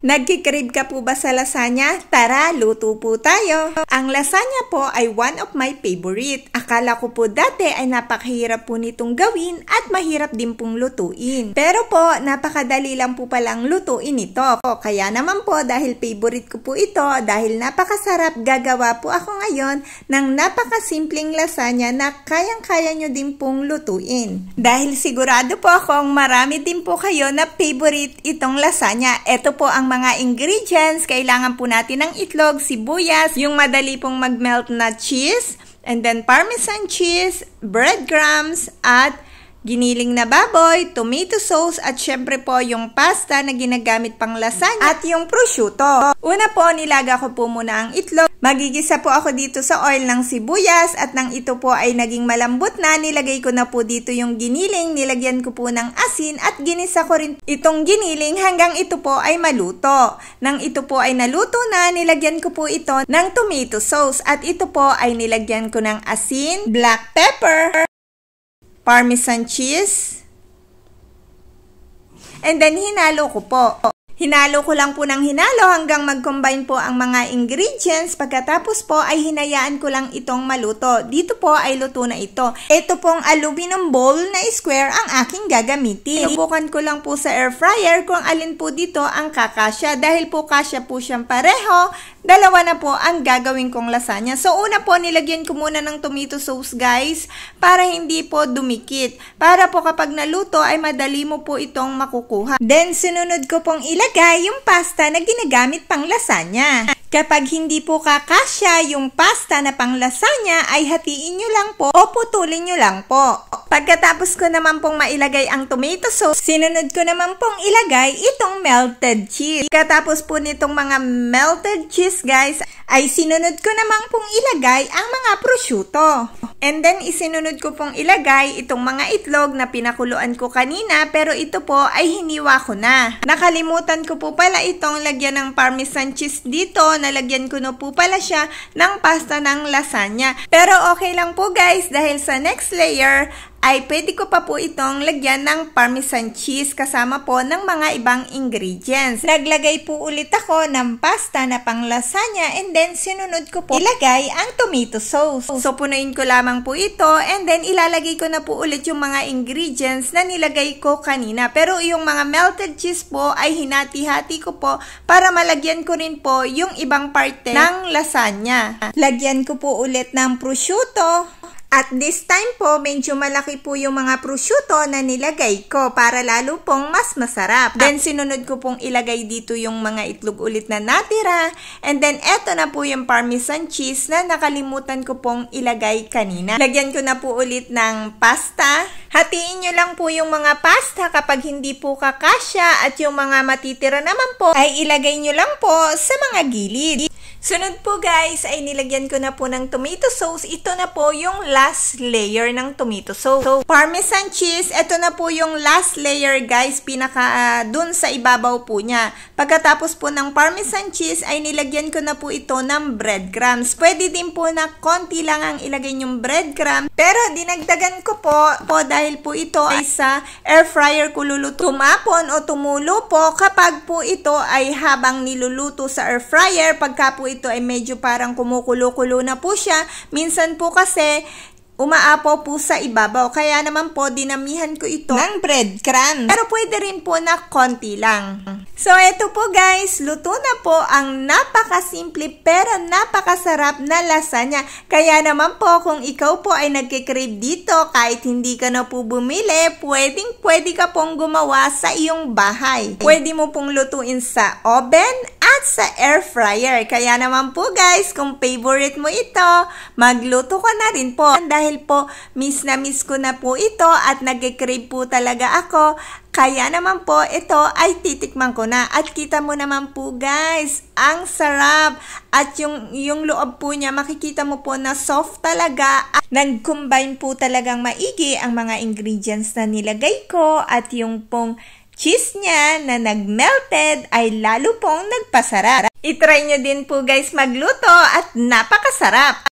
Nagkikrib ka po ba sa lasagna? Tara, luto po tayo! Ang lasagna po ay one of my favorite. Akala ko po dati ay napakahirap po nitong gawin at mahirap din pong lutuin. Pero po, napakadali lang po palang lutuin ito. Kaya naman po, dahil favorite ko po ito, dahil napakasarap, gagawa po ako ngayon ng napakasimpleng lasagna na kayang-kaya nyo din pong lutuin. Dahil sigurado po akong marami din po kayo na favorite itong lasagna. Ito po ang mga ingredients. Kailangan po natin ng itlog, sibuyas, yung madali pong mag-melt na cheese, and then parmesan cheese, breadcrumbs, at giniling na baboy, tomato sauce, at syempre po yung pasta na ginagamit pang lasagna at yung prosciutto. Una po, nilaga ko po muna ang itlog. Magigisa po ako dito sa oil ng sibuyas at nang ito po ay naging malambot na, nilagay ko na po dito yung giniling, nilagyan ko po ng asin at ginisa ko rin itong giniling hanggang ito po ay maluto. Nang ito po ay naluto na, nilagyan ko po ito ng tomato sauce at ito po ay nilagyan ko ng asin, black pepper, parmesan cheese, and then hinalo ko po. Hinalo ko lang po ng hinalo hanggang mag-combine po ang mga ingredients. Pagkatapos po ay hinayaan ko lang itong maluto. Dito po ay luto na ito. Ito pong aluminum bowl na square ang aking gagamitin. Subukan ko lang po sa air fryer kung alin po dito ang kakasya. Dahil po kasya po siyang pareho, dalawa na po ang gagawin kong lasagna. So una po, nilagyan ko muna ng tomato sauce guys para hindi po dumikit. Para po kapag naluto ay madali mo po itong makukuha. Then sununod ko pong ilagay yung pasta na ginagamit pang lasagna. Kapag hindi po kakasya yung pasta na pang lasagna ay hatiin nyo lang po o putulin nyo lang po. Pagkatapos ko naman pong mailagay ang tomato sauce, sinunod ko naman pong ilagay itong melted cheese. Pagkatapos po nitong mga melted cheese guys, ay sinunod ko naman pong ilagay ang mga prosciutto. And then isinunod ko pong ilagay itong mga itlog na pinakuluan ko kanina, pero ito po ay hiniwa ko na. Nakalimutan ko po pala itong lagyan ng parmesan cheese dito. Nalagyan ko na po pala siya ng pasta ng lasagna. Pero okay lang po guys, dahil sa next layer ay pwede ko pa po itong lagyan ng parmesan cheese kasama po ng mga ibang ingredients. Naglagay po ulit ako ng pasta na pang lasagna and then sinunod ko po ilagay ang tomato sauce. So punuin ko lamang po ito and then ilalagay ko na po ulit yung mga ingredients na nilagay ko kanina. Pero yung mga melted cheese po ay hinati-hati ko po para malagyan ko rin po yung ibang parte ng lasagna. Lagyan ko po ulit ng prosciutto. At this time po, medyo malaki po yung mga prosciutto na nilagay ko para lalo pong mas masarap. Then, sinunod ko pong ilagay dito yung mga itlog ulit na natira. And then, eto na po yung parmesan cheese na nakalimutan ko pong ilagay kanina. Lagyan ko na po ulit ng pasta. Hatiin nyo lang po yung mga pasta kapag hindi po kakasya at yung mga matitira naman po ay ilagay nyo lang po sa mga gilid. Sunod po guys ay nilagyan ko na po ng tomato sauce. Ito na po yung last layer ng tomato sauce. So, parmesan cheese, ito na po yung last layer guys, pinaka dun sa ibabaw po niya. Pagkatapos po ng parmesan cheese ay nilagyan ko na po ito ng breadcrumbs. Pwede din po na konti lang ang ilagay yung breadcrumbs. Pero dinagdagan ko po dahil po ito ay sa air fryer ko luluto. Tumapon o tumulo po kapag po ito ay habang niluluto sa air fryer. Pagka po ito ay medyo parang kumukulo-kulo na po siya. Minsan po kasi umaapaw po sa ibabaw. Kaya naman po, dinamihan ko ito ng breadcrumbs. Pero pwede rin po na konti lang. So, eto po guys, luto na po ang napakasimple pero napakasarap na lasagna. Kaya naman po, kung ikaw po ay nagkikrave dito, kahit hindi ka na po bumili, pwede ka pong gumawa sa iyong bahay. Pwede mo pong lutuin sa oven at sa air fryer. Kaya naman po guys, kung favorite mo ito, magluto ka na rin po. Dahil po, miss na miss ko na po ito at nagkikrave po talaga ako. Kaya naman po, ito ay titikman ko na. At kita mo naman po guys, ang sarap. At yung loob po niya, makikita mo po na soft talaga. Nag-combine po talagang maigi ang mga ingredients na nilagay ko. At yung pong cheese niya na nag-melted ay lalo pong nagpasarap. I-try nyo din po guys magluto at napakasarap.